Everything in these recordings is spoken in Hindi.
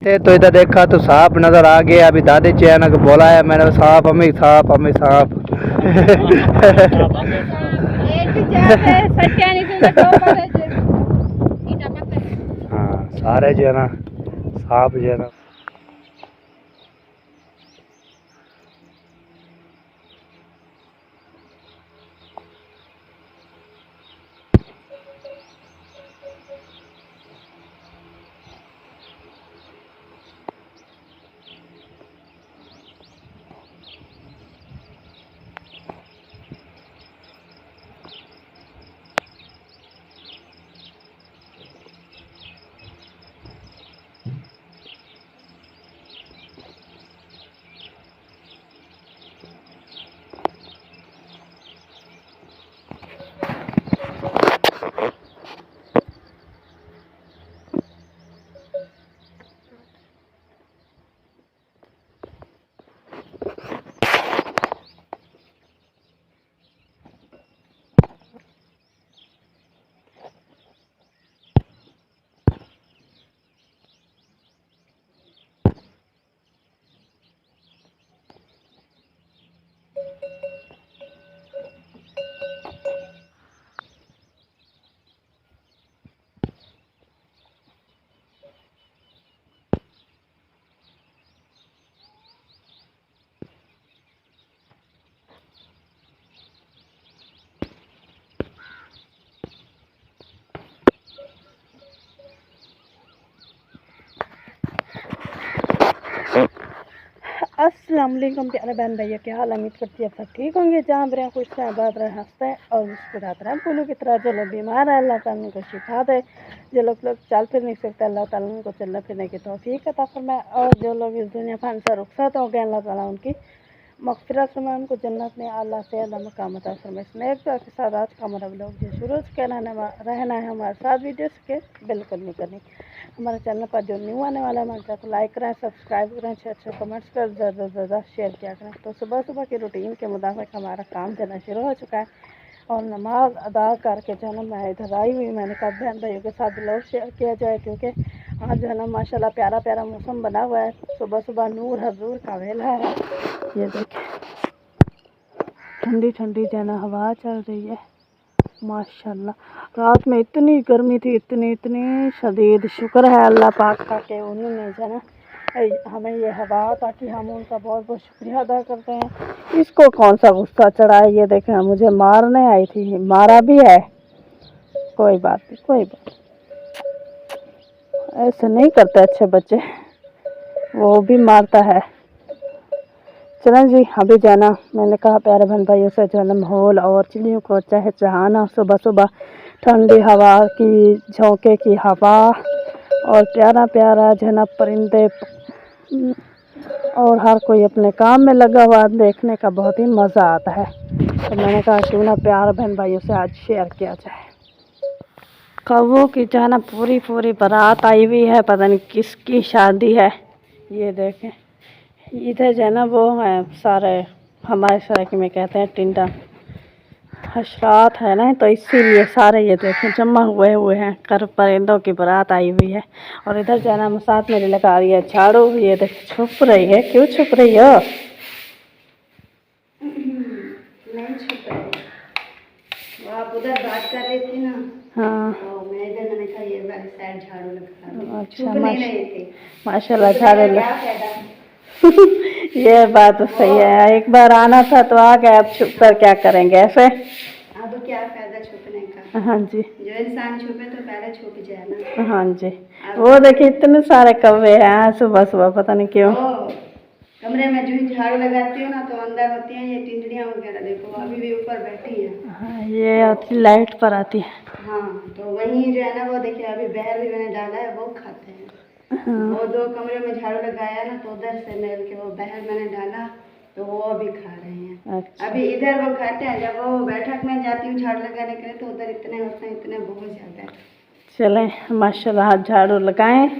तो इधर देखा तो सांप नजर आ गया। अभी दादी चैन को बोला है मैंने, सांप हमें सांप हमें सांप। हाँ सारे जो है ना सांप जो है ना। अस्सलाम वालेकुम प्यारे बहन भैया, क्या हाल। उम्मीद करती है सब ठीक होंगे। जहाँ भी रहें खुश रहें, बात रहें, हंसते हैं और मुस्कुराते रहें। फूलों की तरह जो लोग बीमार है अल्लाह ताला उनको शिफा दे। जो लोग चल फिर नहीं सकते अल्लाह ताला उनको चलने फिरने की तौफीक अता फरमाए। और जो लोग इस दुनिया फन से रुखसत हो गए अल्लाह ताला उनकी मग़फ़िरत फरमाए, उनको जन्नत में अल्लाह से अल्लाह मक़ाम अता फरमाए। स्नेक के साथ आज का हमारा ब्लॉग जो शुरू से रहना है हमारे साथ वीडियो के बिल्कुल नहीं करनी। हमारे चैनल पर जो न्यू आने वाला है हमारे साथ लाइक करें, सब्सक्राइब करें, अच्छे कमेंट्स कर ज़्यादा से ज़्यादा शेयर किया करें। तो सुबह सुबह की रूटीन के मुताबिक हमारा काम जाना शुरू हो चुका है और नमाज अदा करके जो है ना मैं इधर आई हुई। मैंने कहा बहन भाइयों के साथ ब्लॉग शेयर किया जाए क्योंकि आज जो है ना माशाल्लाह प्यारा प्यारा मौसम बना हुआ है। सुबह सुबह नूर हजूर का वेला है। ये देखिए ठंडी ठंडी जो है ना हवा चल रही है माशाल्लाह। रात में इतनी गर्मी थी, इतनी शदीद। शुक्र है अल्लाह पाक का कि उन्होंने जो है ना हमें ये हवा, ताकि हम उनका बहुत बहुत शुक्रिया अदा करते हैं। इसको कौन सा गुस्सा चढ़ा है, ये देखें मुझे मारने आई थी, मारा भी है। कोई बात नहीं, कोई बात, ऐसे नहीं करते अच्छे बच्चे, वो भी मारता है। चलें जी अभी जाना, मैंने कहा प्यारे बहन भाइयों से जो है ना माहौल और चिड़ियों को चहचहाना, सुबह सुबह ठंडी हवा की, झोंके की हवा और प्यारा प्यारा जो है ना परिंदे और हर कोई अपने काम में लगा हुआ, देखने का बहुत ही मज़ा आता है। तो मैंने कहा क्यों ना प्यारे बहन भाइयों से आज शेयर किया जाए। कौवों की जो है ना पूरी पूरी बारात आई हुई है, पता नहीं किसकी शादी है। ये देखें इधर जो है ना वो है सारे, हमारे सड़क में कहते हैं टिंडा हशरात है ना, तो इसीलिए सारे ये देखें जमा हुए हैं। कर परिंदों की बारात आई हुई है। और इधर जो है ना साथ मेरे लगा रही है झाड़ू। ये देख छुप रही है, क्यों छुप रही हो? नहीं छुप रही, आप उधर बात कर रही थी ना। हाँ तो मैं इधर, मैंने कहा ये वाली साइड झाड़ू लगा। अच्छा माशाल्लाह झाड़ू लगा। ये बात तो सही है, एक बार आना था तो आ गए, अब छुप कर क्या करेंगे ऐसे। अब क्या फायदा छुपने का। हाँ जी, जो इंसान छुपे तो पहले छुप जाए ना। हाँ जी, वो देखिए इतने सारे कौवे हैं सुबह सुबह, पता नहीं क्यों। कमरे में जो झाड़ू लगाती हूँ ना तो अंदर होती हैं ये टिंडलियाँ वगैरह, देखो अभी भी ऊपर बैठी है। हाँ ये आती लाइट पर आती है। हाँ तो वही जो है ना वो देखिए अभी बहर भी मैंने डाला है, वो खाते हैं। हाँ। वो दो कमरे में झाड़ू लगाया ना तो उधर से मिल के वो बहर मैंने डाला तो वो अभी खा रहे हैं। अच्छा। अभी इधर वो खाते हैं, जब वो बैठक में जाती हूँ झाड़ू लगाने के लिए तो उधर इतने होते हैं, इतने बहुत ज़्यादा। चलें माशाल्लाह झाड़ू लगाएं,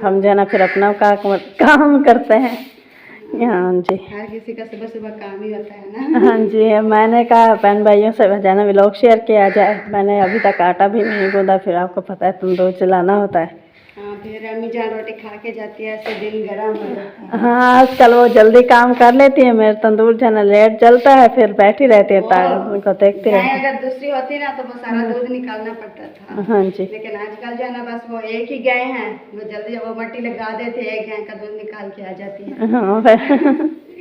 हम जो है ना फिर अपना काम करते हैं। हाँ जी, हर किसी का सुबह सुबह काम ही होता है ना। हाँ जी, मैंने कहा बहन भाइयों से जाना व्लॉग शेयर किया जाए। मैंने अभी तक आटा भी नहीं गूंदा, फिर आपको पता है तंदूर चलाना होता है। हाँ फिर अम्मी जान रोटी खा के जाती है, ऐसे दिन गर्म हो जाता है। हाँ आजकल वो जल्दी काम कर लेती है, मेरे तंदूर जो है ना लेट जलता है, फिर बैठी रहती है उनको देखती गाय रहती अगर दूसरी होती ना तो वो सारा दूध निकालना पड़ता था। हाँ जी। लेकिन आजकल जो है ना बस वो एक ही गाय है, वो जल्दी वो मट्टी लगा देते, एक गाय का दूध निकाल के आ जाती है। हाँ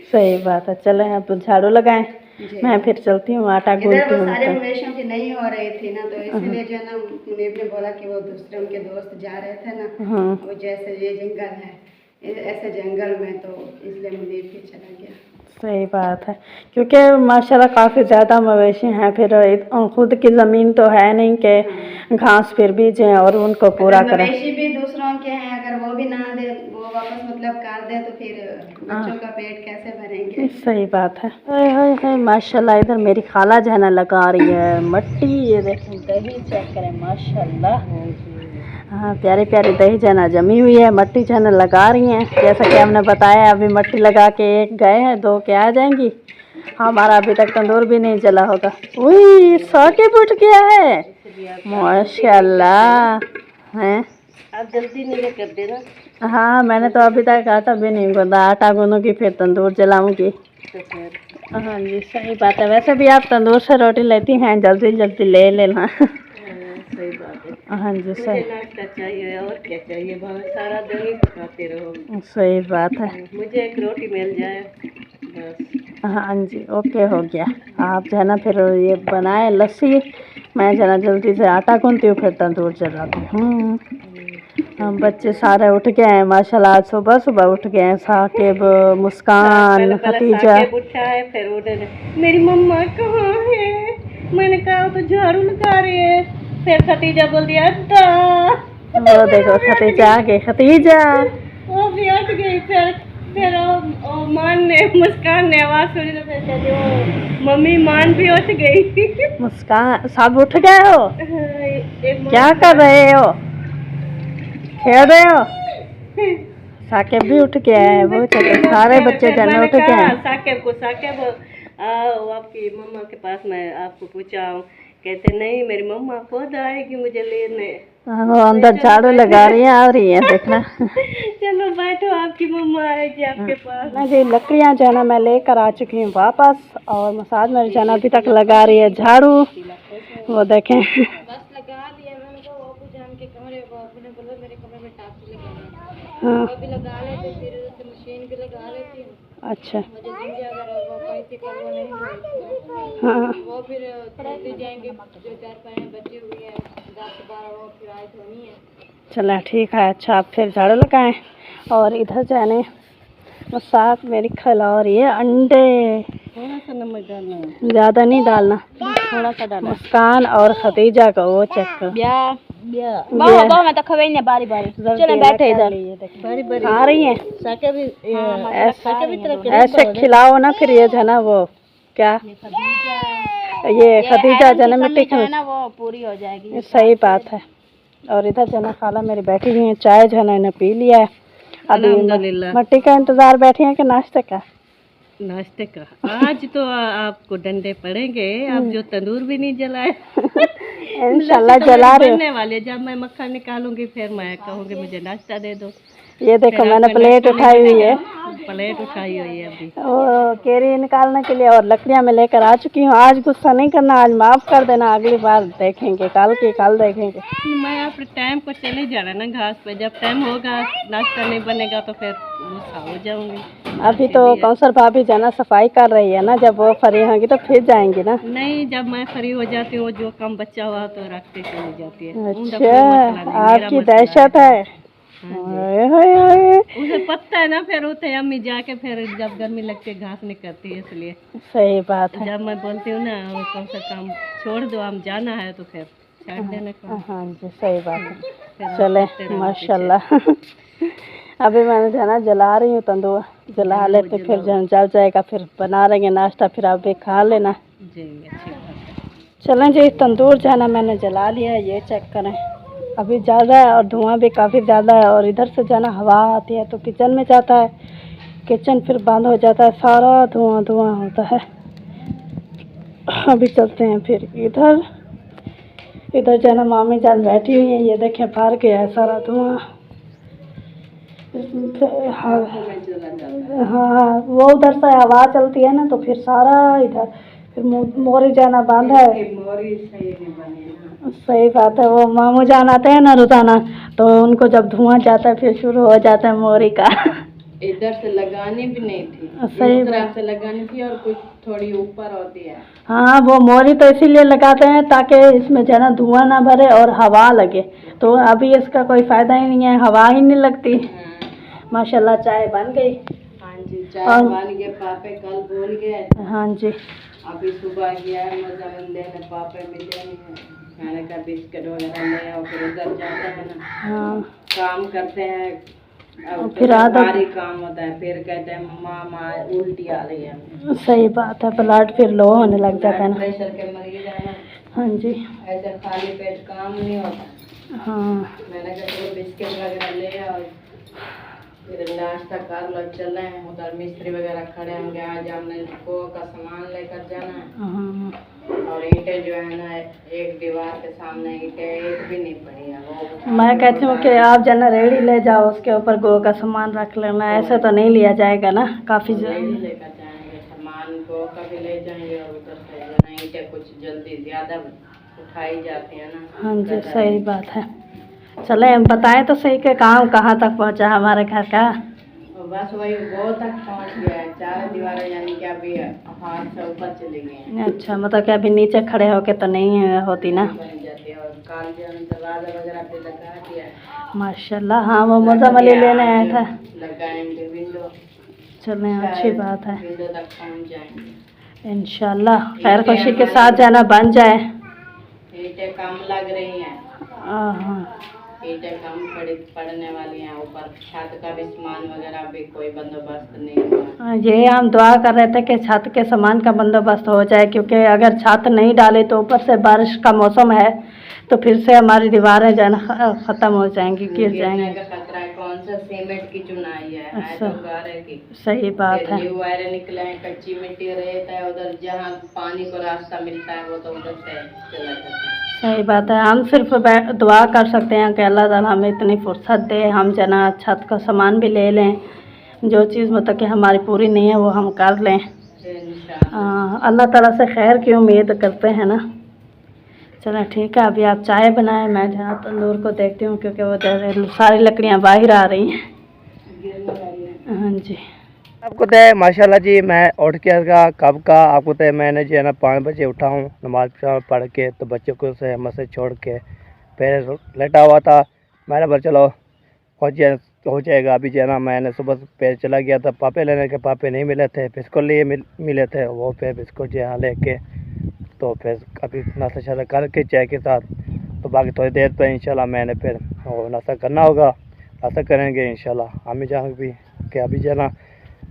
सही बात है। चले अब झाड़ू लगाएं, मैं फिर चलती हूँ, आटा गूंथती हूँ। सारे मवेशियों की नहीं हो रही थी ना, तो इसलिए जो है ना मुनीब ने बोला कि वो दूसरे उनके दोस्त जा रहे थे ना, हाँ वो जैसे ये जंगल है, ऐसे जंगल में, तो इसलिए मुनीब भी चला गया। सही बात है, क्योंकि माशाल्लाह काफ़ी ज़्यादा मवेशी हैं, फिर खुद की ज़मीन तो है नहीं कि घास फिर बीजें और उनको पूरा करें। मवेशी भी दूसरों के हैं, अगर वो भी ना दे, वो वापस मतलब कर दे, तो फिर बच्चों का पेट कैसे भरेंगे। सही बात है। हाय हाय हाय माशाल्लाह, इधर मेरी खाला जो है ना लगा रही है मट्टी, ये देखें दही चेक करें माशाल्लाह। हाँ प्यारी प्यारी दही जना जमी हुई है, मट्टी जना लगा रही हैं। जैसा कि हमने बताया अभी मट्टी लगा के एक गए हैं, 2 के आ जाएंगी। हमारा अभी तक तंदूर भी नहीं जला होगा। उई सॉकेट उठ गया है माशाल्लाह हैं। आप जल्दी नहीं कर देना। हाँ मैंने तो अभी तक आटा भी नहीं गूंदा, आटा गूंदूंगी फिर तंदूर जलाऊंगी। हाँ जी सही बात है। वैसे भी आप तंदूर से रोटी लेती हैं, जल्दी जल्दी ले लेना। सही बात है। हाँ जी सही, नाश्ता चाहिए और क्या चाहिए, सारा दिन ही पकाते रहो। सही बात है। मुझे एक रोटी मिल जाए बस। हाँ जी ओके हो गया। आप जो है ना फिर ये बनाए लस्सी, मैं जो है ना जल्दी से आटा गूंथती हूँ, फिर तंदूर जलाती हूँ। हम बच्चे सारे उठ गए हैं माशाल्लाह, आज सुबह सुबह उठ गए हैं। साकिब, मुस्कान, खतीजा। उठा है, फिर उधर मेरी मम्मा कहाँ है, मैंने कहा तो झाड़ू लगा रही है, फिर खतीजा बोल दिया अद्दा। वो देखो खतीजा आ गई, खतीजा वो भी उठ गई। फिर मान ने, मुस्कान ने आवाज सुनी तो फिर कहती वो मम्मी मान भी उठ गई। मुस्कान सब उठ गए हो, क्या कर रहे हो, खेल रहे हो? साकिब भी उठ गया है, वो सारे बच्चे जन उठ गए हैं। साकिब आओ आपकी मम्मा के पास, मैं आपको पूछा हूँ, कहते नहीं मेरी मम्मा खुद आएगी मुझे लेने। वो अंदर झाड़ू लगा रही है, आ रही है देखना। चलो बैठो, आपकी मम्मा आएगी आपके पास। ना जी लकड़ियाँ जो है ना मैं लेकर आ चुकी हूँ वापस, और मसाज मेरी जाना अभी तक लगा रही है झाड़ू। वो देखें बस लगा दिया मैंने, कहा बाबू जान के कमरे, बाबू ने बोला मेरे कमरे में टाँकी लगाना, हाँ अभी लगा लेते, फिर उससे मशीन भी लगा लेती हूँ। अच्छा मुझे दिन ज्यादा वो पैसे का वो नहीं हुआ, हाँ वो फिर चलते जाएंगे, जो 4-5 बच्चे हुए हैं 10-12, वो फिर आए धोनी है। चला ठीक है। अच्छा आप फिर झाड़ू लगाएं, और इधर जाने वो साथ मेरी खिला रही है अंडे। थोड़ा सा नमक डालना, ज़्यादा नहीं डालना, थोड़ा सा डालना। मुस्कान और खतीजा का वो चेक करो। बाबा मैं तो खवे नहीं बारी बारी, चलो बैठे इधर बारी बारी आ रही है। साके भी ऐसे खिलाओ ना, फिर ये जो है ना वो क्या ये खतीजा जो है ना मिट्टी ना वो पूरी हो जाएगी। सही बात है। और इधर जो है ना खाला मेरी बैठी हुई है, चाय जो है ना इन्हें पी लिया है, अभी मट्टी का इंतजार बैठी है कि नाश्ते का? नाश्ते का आज तो आपको डंडे पड़ेंगे, आप जो तंदूर भी नहीं जलाए। इंशाल्लाह जला रहे बनने वाले, जब मैं मक्खन निकालूंगी फिर मैं कहूँगी मुझे नाश्ता दे दो। ये देखो मैंने प्लेट उठाई हुई है, प्लेट उठाई हुई है अभी, वो केरी निकालने के लिए, और लकड़ियाँ मैं लेकर आ चुकी हूँ। आज गुस्सा नहीं करना, आज माफ़ कर देना, अगली बार देखेंगे, कल देखेंगे। मैं अपने टाइम पर चले जाना ना घास पे, जब टाइम होगा नाश्ता नहीं बनेगा तो फिर गुस्सा हो जाऊंगी। अभी तो कौसर भाभी जाना सफाई कर रही है ना, जब वो फ्री होंगी तो फिर जाएंगी ना। नहीं, जब मैं फ्री हो जाती हूँ, जो कम बच्चा हुआ तो रखते चली जाती है। अच्छा आपकी दहशत है। उसे पता है ना, फिर उठे अम्मी जाके फिर जब गर्मी लगती है घास नहीं करती है, इसलिए। सही बात है। जब मैं बोलती हूँ ना वो कम से कम छोड़ दो, हम जाना है तो फिर छाड़ देने का। हाँ जी सही बात है। चले माशाल्लाह। अभी मैंने जो है ना जला रही हूँ तंदूर, जला लेते फिर जब जल जाएगा फिर बना रहेंगे नाश्ता, फिर आप भी खा लेना। चलें जी, तंदूर जो है ना मैंने जला लिया है, ये चेक करें, अभी ज़्यादा है और धुआं भी काफ़ी ज़्यादा है, और इधर से जो है ना हवा आती है तो किचन में जाता है, किचन फिर बंद हो जाता है, सारा धुआं धुआं होता है। अभी चलते हैं फिर इधर जो है ना मामी जान बैठी हुई है, ये देखें बाहर गया है सारा धुआं। हाँ हाँ, वो उधर से हवा चलती है ना तो फिर सारा इधर फिर मोरी जाना बांधा है। सही बात है, वो मामू जान आते हैं ना रोजाना, तो उनको जब धुआं जाता है फिर शुरू हो जाता है मोरी का। इधर से लगानी भी नहीं थी, सही इस तरफ से लगानी थी और कुछ थोड़ी ऊपर होती है। हाँ, वो मोरी तो इसीलिए लगाते हैं ताकि इसमें जो है ना धुआं ना भरे और हवा लगे, तो अभी इसका कोई फायदा ही नहीं है, हवा ही नहीं लगती। माशाल्लाह चाय बन गई। हाँ जी, चाय बन गए, पापे कल बोल गए। हाँ जी, अभी सुबह गया है मजामिन देने, पापे मिले नहीं है, मैंने कहा बिस्किट वगैरह ले आओ, फिर उधर जाते हैं ना। हाँ, काम करते हैं, अब फिर भारी काम होता है, फिर कहते हैं मामा उल्टी आ रही है। सही बात है, ब्लड फिर लो होने लग जाता है ना। प्रेशर के मरीज है ना। हाँ जी, ऐसे खाली पेट काम नहीं होता। हाँ मैंने कहा चलो बिस्किट वगैरह ले आओ, फिर नाश्ता कर लो, चल रहे हैं। उधर मिस्त्री वगैरह खड़े होंगे, आज हमने को का सामान लेकर जाना है। हाँ, और ईंटें जो है ना, एक दीवार के सामने ईंटें एक भी नहीं पड़ी है। वो मैं कहती हूँ कि आप जना रेडी ले जाओ, उसके ऊपर गो का सामान रख लेना, ऐसे तो नहीं लिया जाएगा ना, काफ़ी रेडी लेकर जाएंगे सामान, को का भी ले जाएंगे। और उधर से जना ईंटें कुछ जल्दी ज़्यादा उठाई जाती है ना। हाँ जी, सही बात है। चले हम बताएं तो सही के कहाँ तक पहुँचा हमारे घर का। बस वही वो तक पहुंच गया है, 4 दीवारें यानी कि अभी हाथ से ऊपर चली गई हैं। अच्छा, मतलब कि अभी नीचे खड़े होके तो नहीं होती ना। बन जाती है, और काल जो दरवाजा वगैरह पे लगा दिया है। माशाल्लाह, हाँ वो मुज़म्मिल लेने आया था। लगाएंगे विंडो, चलें, अच्छी बात है। विंडो तक पहुंच जाएंगे इंशाल्लाह खैर खुशी के साथ जाना बन जाए। ईंटें कम लग रही हैं, हाँ, ईंटें कम पड़ने वाली हैं। ऊपर छत का भी सामान वगैरह भी कोई बंदोबस्त नहीं हुआ। ये हम दुआ कर रहे थे कि छत के सामान का बंदोबस्त हो जाए, क्योंकि अगर छत नहीं डाले तो ऊपर से बारिश का मौसम है तो फिर से हमारी दीवारें जाना ख़त्म हो जाएंगी, गिर जाएंगी। खतरा है, कौन सा सीमेंट की चुनाई है तो गारे की। सही बात है। न्यू वायरें निकले हैं, कच्ची मिट्टी रेत है, उधर जहाँ पानी को रास्ता मिलता है वो तो उधर से चला जाता है। सही बात है, हम सिर्फ दुआ कर सकते हैं कि अल्लाह ताला हमें इतनी फुर्सत दे, हम जना छत का सामान भी ले लें, जो चीज़ मतलब कि हमारी पूरी नहीं है वो हम कर लें। अल्लाह ताला से खैर की उम्मीद करते हैं ना। चलो ठीक है, अभी आप चाय बनाएं, मैं जहाँ तंदूर को देखती हूँ क्योंकि वो सारी लकड़ियाँ बाहर आ रही हैं। हाँ जी, आपको तो माशाल्लाह जी, मैं उठ के कब का आपको तो मैंने जो है ना 5 बजे उठा हूँ, नमाज पढ़ के तो बच्चों को से मस्जिद छोड़ के फिर लेटा हुआ था। मैंने बोला चलो हो जाएगा। अभी जो है ना मैंने सुबह पैर चला गया था पापे लेने के, पापे नहीं मिले थे, बिस्कुट लिए मिले थे, वो फिर बिस्कुट जो है लेके तो फिर अभी नाश्ता शास्ता करके चाय के साथ तो बाकी थोड़ी देर पर इंशाल्लाह मैंने फिर वो नाश्ता करना होगा, नाश्ता करेंगे इंशाल्लाह। हमें जहाँ भी कि अभी जो है ना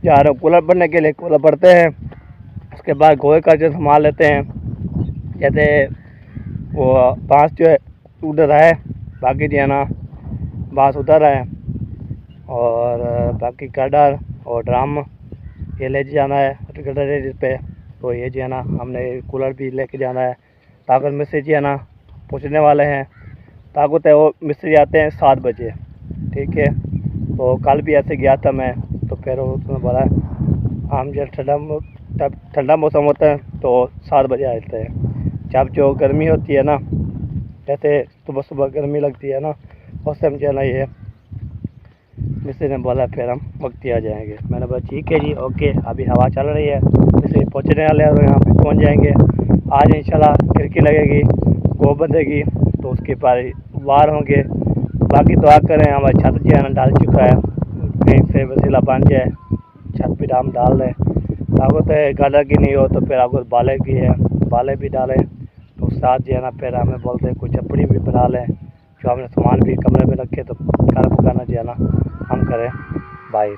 जा रहे कूलर भरने के लिए, कूलर भरते हैं, उसके बाद गोए का जो संभाल लेते हैं, जैसे वो बाँस जो है उधर है, बाकी जो है ना बाँस उधर है, और बाकी गडर और ड्रम ये ले जाना है गडर पे। तो ये जो है ना हमने कूलर भी लेके जाना है। ताकत मिस्त्री जी है ना पहुँचने वाले हैं, ताकत है वो मिस्त्री आते हैं 7 बजे, ठीक है। तो कल भी ऐसे गया था मैं, तो फिर उसने बोला हम जब ठंडा मौसम होता है तो 7 बजे आते हैं। जब जो गर्मी होती है ना, जैसे सुबह सुबह गर्मी लगती है ना, उस टाइम जो है ना ये मिस्त्री ने बोला फिर हम वक्त ही आ जाएंगे। मैंने बोला ठीक है जी, ओके। अभी हवा चल रही है, मिस्त्री पहुँचने वाले हैं, तो यहाँ पे पहुँच जाएंगे। आज इंशाल्लाह खिड़की लगेगी, गो बंधेगी तो उसके पार वार होंगे। बाकी दुआ करें, हमारी छत जो है ना डाल चुका है, कहीं से वसीला बन जाए, छत भी हम डाल दें। ताकत है गाडर की नहीं हो तो फिर आपको बाले की है, बाले भी डालें। तो साथ जो है ना फिर हमें बोलते हैं कुछ छपड़ी भी बना लें, जो हमने सामान भी कमरे में रखे तो खाना पकाना जो है ना हम करें बाहर,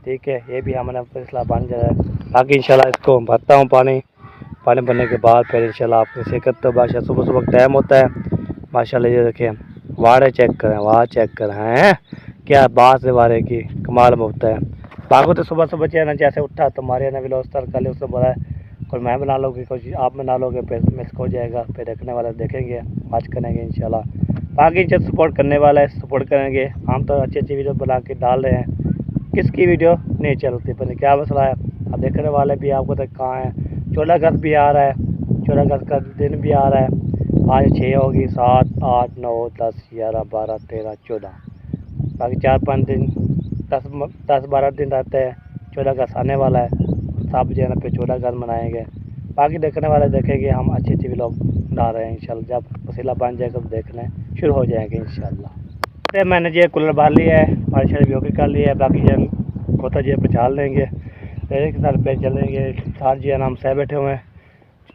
ठीक है। ये भी हमने फैसला बन जाए। बाकी इंशाल्लाह इसको भरता हूँ, पानी भरने के बाद फिर इंशाल्लाह आपको सेकत तो बादशाह सुबह सुबह टाइम होता है। माशाल्लाह ये देखें, वाड़े चेक करें, वाह चेक करें हैं क्या बात है, वारे की कमाल में होता है। बाकी तो सुबह सुबह जो है ना जैसे उठा तो हमारे ना बिलोस्तर कल उसने बोला कोई मैं बना लोगे, कुछ आप बना लोगे, फिर मिस हो जाएगा। फिर रखने वाले देखेंगे, आज करेंगे इंशाल्लाह। बाकी जो सपोर्ट करने वाला है सपोर्ट करेंगे। हम तो अच्छी अच्छी वीडियो बना के डाल रहे हैं, किसकी वीडियो नहीं चलती, पता नहीं क्या मसला है। अब देखने वाले भी आपको तक कहाँ है। 14 अगस्त भी आ रहा है, 14 अगस्त का दिन भी आ रहा है। आज 6 होगी, 7, 8, 9, 10, 11, 12, 13, 14, बाकी 4-5 दिन 10-12 दिन रहते हैं। 14 अगस्त आने वाला है, सब जो है ना पे 14 अगस्त मनाएंगे। बाकी देखने वाले देखेंगे, हम अच्छी अच्छी व्लॉग डाल रहे हैं इंशाल्लाह। जब वसीला बन जाएगा तो देखने शुरू हो जाएंगे इंशाल्लाह। तो मैंने जो कूलर बांध लिया है, हमारी शरीर भी कर लिया है। बाकी जो गोता जो पछाड़ लेंगे, रेड़े के साथ पे चलेंगे। साथ जो है ना हम सह बैठे हुए हैं,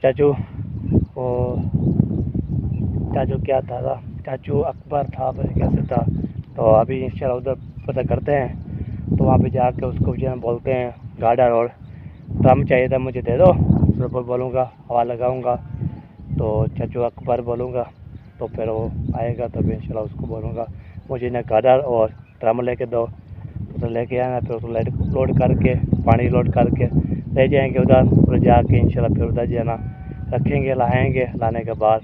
चाचू और चाचू क्या था, चाचू अकबर था, कैसे था। तो अभी इंशाल्लाह उधर पता करते हैं, तो वहाँ पे जाके उसको जो है बोलते हैं गार्डर और ड्रम चाहिए था मुझे दे दो, तो बोलूँगा हवा लगाऊँगा। तो चाचू अकबर बोलूँगा, तो फिर वो आएगा तो इंशाल्लाह उसको बोलूँगा मुझे ना गार्डर और ड्रम लेके दो। तो लेके आना, फिर उसको लोड करके पानी लोड करके ले जाएंगे उधर जाके इंशाल्लाह। फिर उधर जो है ना रखेंगे, लाएँगे। लाने के बाद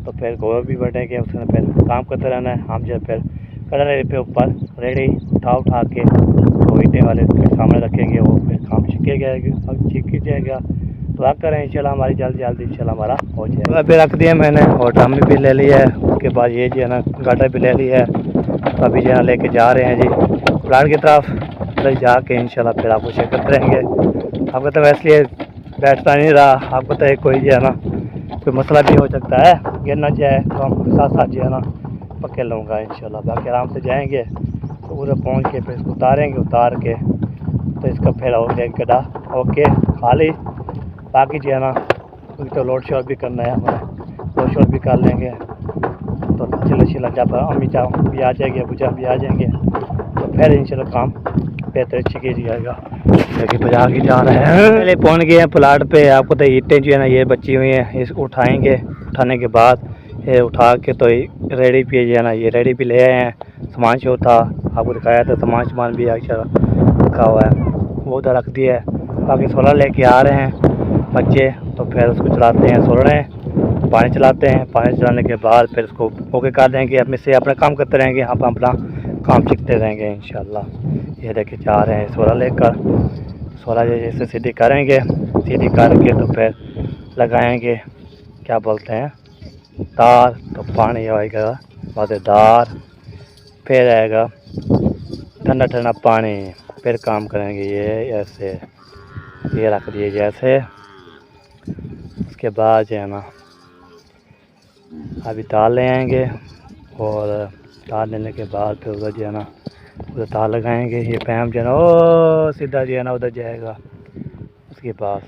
तो फिर गोबर भी बढ़ेंगे, उसमें फिर काम करते रहना है। हम जो फिर कलर पे ऊपर रेडी उठा के तो ईंटे वाले के सामने रखेंगे, वो फिर काम सीख जाएगा। तो आप करें इंशाल्लाह हमारी जल्द इंशाल्लाह हमारा हो जाएगा। अभी रख दिया मैंने और ड्रम भी ले लिया है। उसके बाद ये जो है ना गाटर भी ले लिया है। तो अभी जो है लेके जा रहे हैं जी प्लाट की तरफ। उधर जाके इंशाल्लाह फिर आपको चेक करते रहेंगे। आपको तो वैसे बैठता नहीं रहा, आपको तो कोई जो है ना कोई मसला भी हो सकता है, गिरना चाहे तो हम साथ साथ जो है ना पकड़ लूँगा इंशाल्लाह। बाकी आराम से जाएंगे, तो उधर पहुँच के फिर इसको उतारेंगे। उतार के तो इसका फिर हो गया गड्ढा ओके खाली। बाकी जो है ना तो लोड शोड भी करना है हमें, लोड शोड भी कर लेंगे। तो चिल्ला जब अम्मी चाह भी आ जाएगी, अबू चाह भी आ जाएंगे, तो फिर इंशाल्लाह काम बेहतर अच्छी जाएगा। लेकिन बजा के जा रहे हैं, पहले पहुँच गए हैं प्लाट पे। आपको तो ईंटें जो है ना ये बची हुई हैं, इसको उठाएँगे। उठाने के बाद ये उठा के तो रेडी पे जो है ना ये रेडी पे ले आए हैं। सामान जो था आपको दिखाया था, सामान भी अच्छा रखा हुआ है, वो उधर रख दिया है। बाकी सोलर लेके आ रहे हैं बच्चे, तो फिर उसको चलाते हैं, सोल रहे हैं, पानी चलाते हैं। पानी चलाने के बाद फिर उसको ओके कर देंगे, अपने से अपना काम करते रहेंगे, हम अपना काम सीखते रहेंगे इंशाल्लाह। ये देखे जा रहे हैं सोलर लेकर, सोलर जैसे सीधी करेंगे, सीधी करके तो फिर लगाएंगे क्या बोलते हैं तार। तो पानी आएगा मज़ेदार, फिर आएगा ठंडा ठंडा पानी, फिर काम करेंगे। ये ऐसे ये रख दिए जैसे। उसके बाद जो है ना अभी तार ले आएंगे, और तार लेने के बाद फिर उधर जो है ना उधर तार लगाएंगे। ये पैम जो है ना ओ सीधा जो है ना उधर जाएगा उसके पास।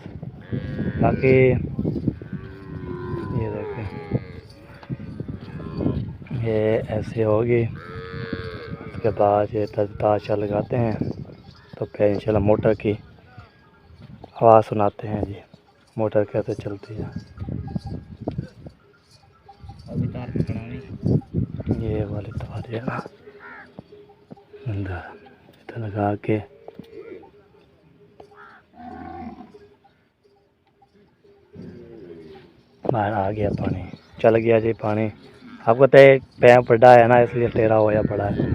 बाकी ये देखें ये ऐसे होगी। उसके बाद ये तार लगाते हैं, तो फिर इंशाल्लाह मोटर की आवाज़ सुनाते हैं जी, मोटर कैसे चलती है। अभी तार पकड़ानी ये वाले तार है ना अंदर इधर लगा के बाहर आ गया पानी, चल गया जी पानी। आपको तो एक पैप बड़ा है ना, इसलिए टेढ़ा होया पड़ा है,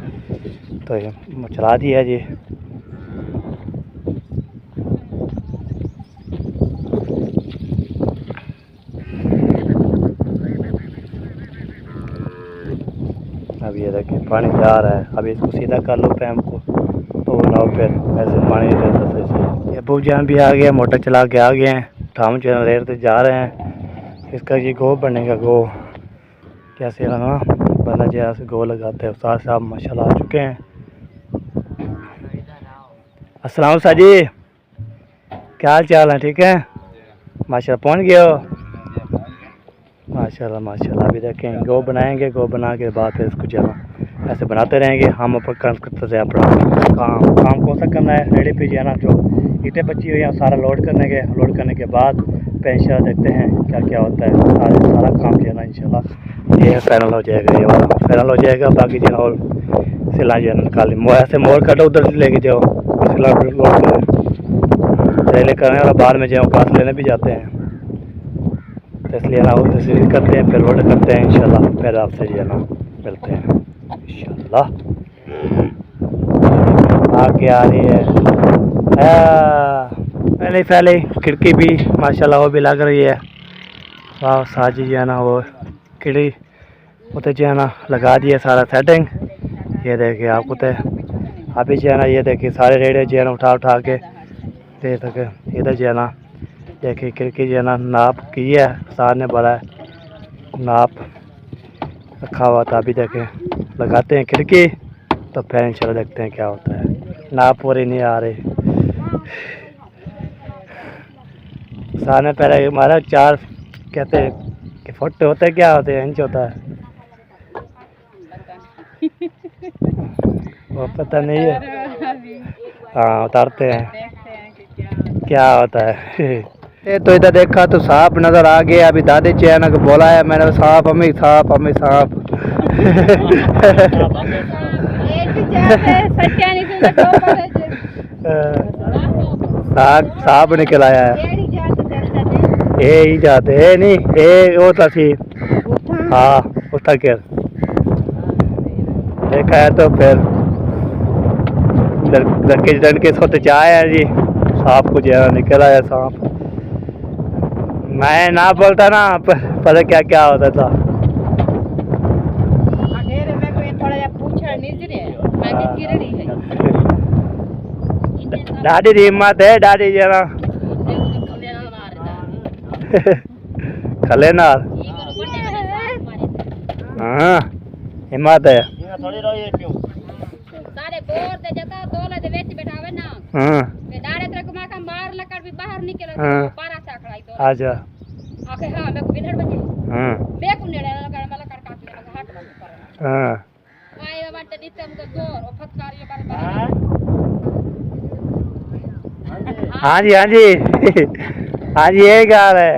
तो ये चला दिया जी। अब ये देखें पानी जा रहा है। अभी इसको सीधा कर लो पैप को, तो ना फिर ऐसे पानी रहता सही। अबू जान भी आ गया, मोटर चला के आ गए हैं। हम जनरेटर जा रहे हैं। इसका ये गो बनेगा, गो कैसे ना बना जैसे गो लगाते हैं। उस्ताद साहब माशाल्लाह आ चुके हैं। अस्सलाम साजी, क्या हाल चाल है? ठीक है माशाल्लाह, पहुँच गए हो माशाल्लाह माशाल्लाह। अभी देखें गो बनाएंगे, गो बना के बाद फिर इसको जाना ऐसे बनाते रहेंगे। हम ऊपर काम करते हैं अपना काम कौन सा करना है, रेडी पे जाना। जो ईंटें बची हुई हैं सारा लोड करने के बाद फिर इंशाल्लाह देखते हैं क्या क्या होता है। सारा काम जो है ना इंशाल्लाह ये फाइनल हो जाएगा, ये वाला फाइनल हो जाएगा। बाकी जो और सिला जो है निकाल ऐसे मोड़ काटो, उधर से लेके जाओ सिला लोड करें, लेकर और बाद में जो पास लेने भी जाते हैं, तो इसलिए ना उधर से करते हैं, फिर लोड करते हैं इंशाल्लाह। फिर आपसे जो है ना मिलते हैं इंशाल्लाह। आगे आ रही है पहले पहले खिड़की भी माशाल्लाह वो भी लग रही है। वाह साजी जो है ना वो खिड़की उते जो है ना लगा दिया सारा सेटिंग। ये देखिए आपको तो अभी जो है ना ये देखिए सारे रेड़े जो है ना उठा के दे सके। इधर जो है ना देखिए खिड़की जो है ना नाप की है सार ने बड़ा नाप रखा हुआ था। अभी देखें लगाते हैं खिड़की तो फिर इंशाल्लाह देखते हैं क्या होता है। नाप पूरी नहीं आ रही। सार ने पहले हमारा 4 कहते हैं कि फुट होते हैं, क्या होते हैं, इंच होता है वो पता नहीं है। हाँ उतारते हैं क्या होता है। तो इधर देखा तो सांप नजर आ गया। अभी दादी चैन को बोला है मैंने, सांप हमें सांप हमें सांप। सांप निकल आया है। ये ही जाते है नहीं ये वो तो सी हाँ उठा के देखा है तो फिर डर के सोते चाहे है जी। सांप को जो निकल आया सांप। मैं ना बोलता ना पता क्या क्या होता था। दादी की हिम्मत है दादी जरा खले नाल हाँ हिम्मत है। आजा हाँ जी हाँ जी हाँ जी यही गाल है।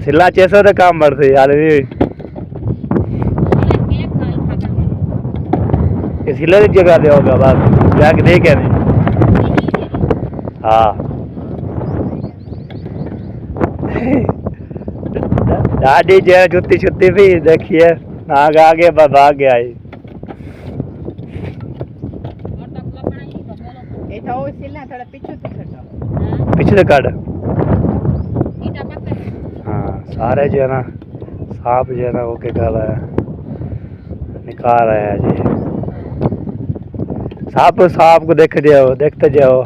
सिला 600 तो काम बढ़ती यार सिला की जगह दे होगा बस जाके देखे नहीं। हाँ दादी जो है जुत्ती छुट्टी भी देखिए आगे आगे भाग गया ही। पीछे से काट हाँ सारे जो है ना सांप जो है ना वो क्या कर रहा है निकाल रहे हैं जी। सांप को देखते जाओ।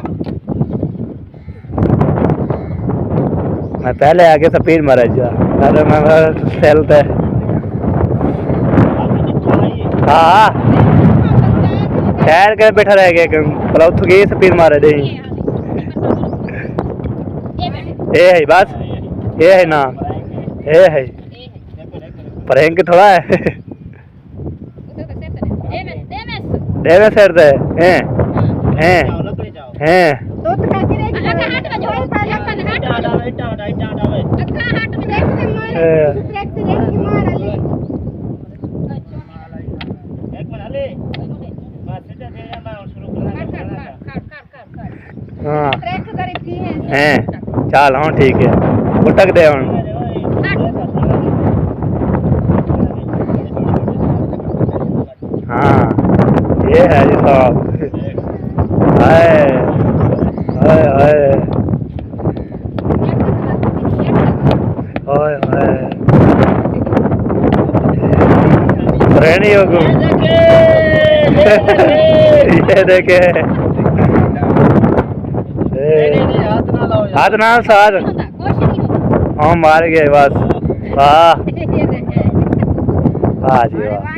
मैं पहले आगे स्पीड मारा जा चलते हाँ ठहर कर बैठा रह गया पर उठ गई स्पीड मारे दे ये है बस ये है ना ये है प्रैंक थोड़ा है। देवे सर दे हैं हैं चल हाँ ठीक है उठक दे हूँ। हाँ ये है जी साहब हाय हाय हाय हाय हाय रहनी होगी ये देखे हाथ ना साथ हाँ मार गए बस वाह वाह जी वाह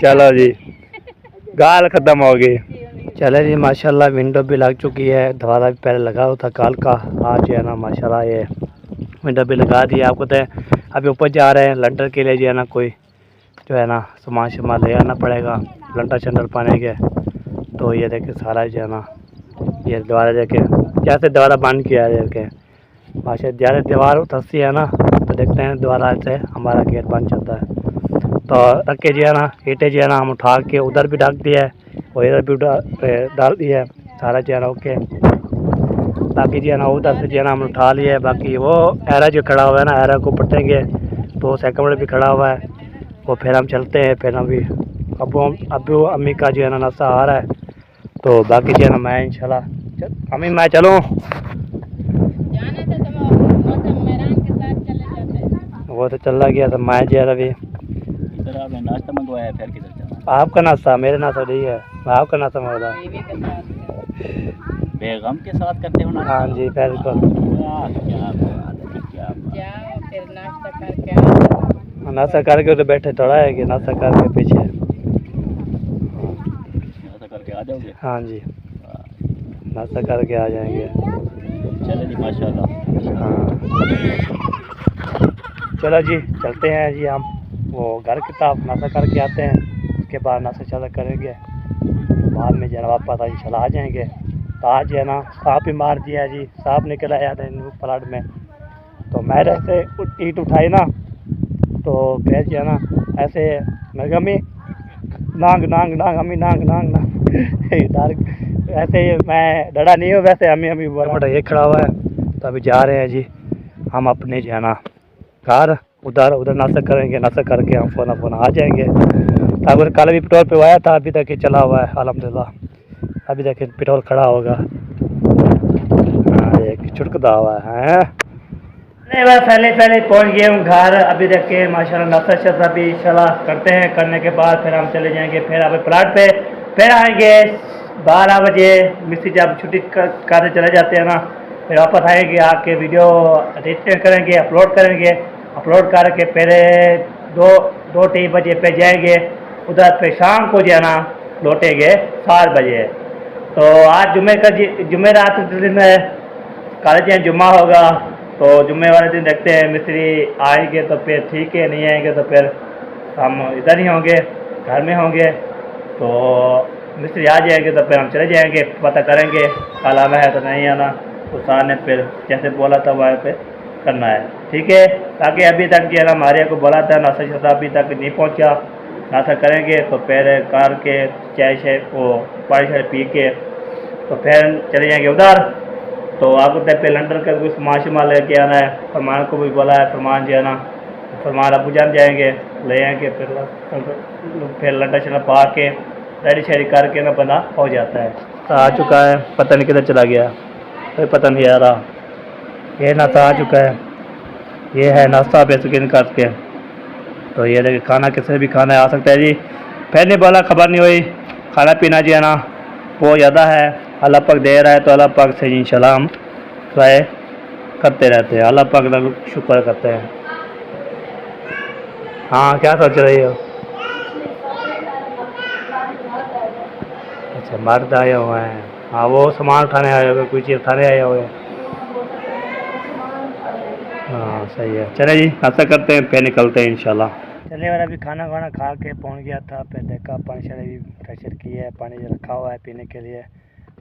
चलो जी गाल खत्म हो गई। चले जी माशाल्लाह विंडो भी लग चुकी है। दरवाज़ा भी पहले लगा हुआ था काल का आज जो है ना माशाल्लाह ये विंडो भी लगा दिया। आपको तो अभी ऊपर जा रहे हैं लंटर के लिए जो है ना कोई जो है ना सामान ले आना पड़ेगा लंटर शंटर पाने के। तो ये देखे सारा जो है ना ये दोबारा देखे जैसे दोबारा बंद किया देखे माशा ज़्यादा दीवार धंसी है ना तो देखते हैं दोबारा से हमारा गेट बंद चलता है। तो रख के जो है ना ईंटें जो है ना हम उठा के उधर भी ढक दिया है और इधर भी डाल दिया है सारा जो है ना ओके। बाकी जो है ना उधर से जो है ना हम उठा लिए। बाकी वो एरा जो खड़ा हुआ है ना, एरा को पटेंगे तो सेकंड भी खड़ा हुआ है, वो फिर हम चलते हैं। फिर अभी अबू अम्मी का जो है ना नाश्ता आ रहा है, तो बाकी जो है ना मैं इंशाल्लाह अम्मी मैं चलूँ, वो तो चला गया था। मैं जो है अभी इधर आपने नाश्ता मंगवाया फिर किधर चला? आपका नाश्ता मेरे नाश्ता नहीं है, आपका नाश्ता मंगवा। बेगम के साथ करते हो नाश्ता? हाँ जी बिल्कुल। क्या बात है, क्या बात। नाश्ता करके तो बैठे थोड़ा है कि नाश्ता करके पीछे। नाश्ता करके आ जाओगे? हाँ जी नाश्ता करके आ जाएंगे। चलो जी माशाल्लाह। हाँ चलो जी चलते हैं जी, हम वो घर की तरफ नाश्ता करके आते हैं, उसके बाद नाश्ता चाला करेंगे, बाद में जो है वापस इंशाल्लाह आ जाएंगे। तो आज जो है ना सांप ही मार दिया जी, सांप निकल आया था प्लाट में। तो मैंने ऐसे ईंट उठाई ना, तो फिर जो है ना ऐसे मैं अम्मी नांग नांग नांग अम्मी नांग नांग नांग ऐसे मैं डरा नहीं हूँ वैसे, अम्मी अम्मी बोला ये खड़ा हुआ है। तो अभी जा रहे हैं जी हम अपने जो है ना घर, उधर नाश्ता करेंगे, नाश्ता करके हम फोन आ जाएंगे। अगर कल भी पेट्रोल पे आया था, अभी तक ही चला हुआ है अल्हम्दुलिल्लाह, अभी तक पेट्रोल खड़ा होगा। हाँ एक छुटकता हुआ है। नहीं बस पहले पहुंच गए हम घर, अभी तक के माशाल्लाह नाश्ता शास्ता भी इंशाल्लाह करते हैं, करने के बाद फिर हम चले जाएंगे फिर अभी प्लाट पे, फिर आएंगे 12 बजे। मिस्त्री जब छुट्टी करके चले जाते हैं ना, फिर वापस आएंगे, आके वीडियो एडिट करेंगे, अपलोड करके फिर 2-3 बजे पे जाएंगे उधर, फिर शाम को जो है ना लौटेंगे 7 बजे। तो आज जुमे रात दिन है, कल जो जुम्मा होगा, तो जुम्मे वाले दिन देखते हैं मिस्त्री आएंगे तो फिर ठीक है, नहीं आएंगे तो फिर हम इधर ही होंगे, घर में होंगे। तो मिस्त्री आ जाएंगे तो फिर हम चले जाएंगे, पता करेंगे कल आना है तो नहीं आना, तो सार ने फिर जैसे बोला था वहाँ पे करना है, ठीक है। ताकि अभी तक जो है ना हमारे को बोला था नाश्ता शास्ता अभी तक नहीं पहुँचा, नाश्ता करेंगे तो फिर करके चाय वो पानी शानी पी के तो फिर चले जाएंगे उधर। तो आपको फिर लंदन का कुछ सामान लेके आना है, फरमान को भी बोला है, फरमान जो है ना फरमान अबू जान जाएंगे ले आएंगे, फिर लंदन शंडन पा के रेडी शेडी करके ना बंदा हो जाता है। तो आ चुका है, पता नहीं किधर चला गया, कोई पता नहीं आ रहा। ये नाश्ता आ चुका है, ये है नाश्ता बेसकिन करके। तो ये देखिए खाना किसी भी खाना आ सकता है जी, फिर नहीं बोला खबर नहीं हुई, खाना पीना जो है ना वो ज़्यादा है, अल्लाह पाक दे रहा है तो अल्लाह पाक से इंशाल्लाह हम ट्राई करते रहते हैं, अल्लाह पाक का शुक्र करते हैं। हाँ क्या सोच रही हो? अच्छा मर्द आए हुए हैं, हाँ वो सामान उठाने आए हुए, कोई चीज़ उठाने आए हुए हैं। हाँ सही है, चले जी नाश्ता करते हैं फिर निकलते हैं इंशाल्लाह। चलिए वाला अभी खाना खा के पहुंच गया था, फिर देखा पानी शानी भी प्रेशर किया है, पानी रखा हुआ है पीने के लिए।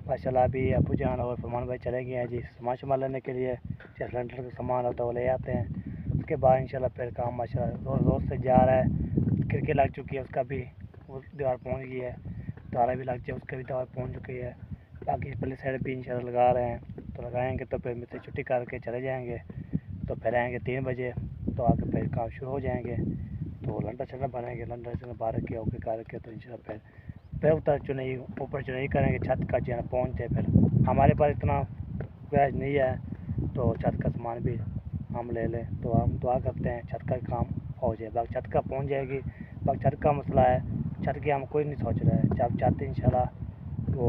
माशाल्लाह अभी अबू जान और फरमान भाई चले गए हैं जी सामान लेने के लिए, सिलेंडर का सामान होता है वो ले आते हैं। उसके बाद इंशाल्लाह फिर काम माशाल्लाह रोज़ से जा रहा है। खिड़की लग चुकी है, उसका भी वो दीवार पहुँच गई है, ताला भी लग जाए उसका भी दीवार पहुँच चुकी है। बाकी पहले साइड भी इंशाल्लाह लगा रहे हैं, तो लगाएँगे तो फिर मिस्त्री छुट्टी करके चले जाएँगे, तो फिर आएँगे 3 बजे, तो आके फिर काम शुरू हो जाएंगे। तो लंडा चलना बनाएंगे, लंडा चलना बारह के होके करके तो इंशाल्लाह फिर उतर चुनाई ऊपर चुनाई करेंगे, छत का जो है पहुँचते। फिर हमारे पास इतना गैस नहीं है तो छत का सामान भी हम ले लें, तो हम दुआ करते हैं छत का काम हो जाए। बाकी छत का पहुँच जाएगी, बाकी छत का मसला है, छत की हम कोई नहीं सोच रहा है, जब चाहते इंशाल्लाह वो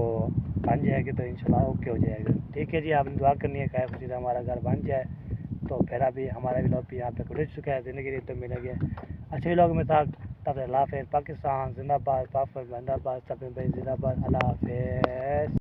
बन जाएगी तो इंशाल्लाह ओके हो जाएगा। ठीक है जी, आपने दुआ करनी है क्या खुशी हमारा घर बन जाए। तो फिर अभी हमारा भी लोग भी यहाँ पे खुल चुका है, ज़िंदगी तो मिलेगी अच्छे लोग में था। तब अल्लाह हाफ़िज़, पाकिस्तान जिंदाबाद, पाक जिंदाबाद, सब जिंदाबाद, अल्लाह हाफ़िज़।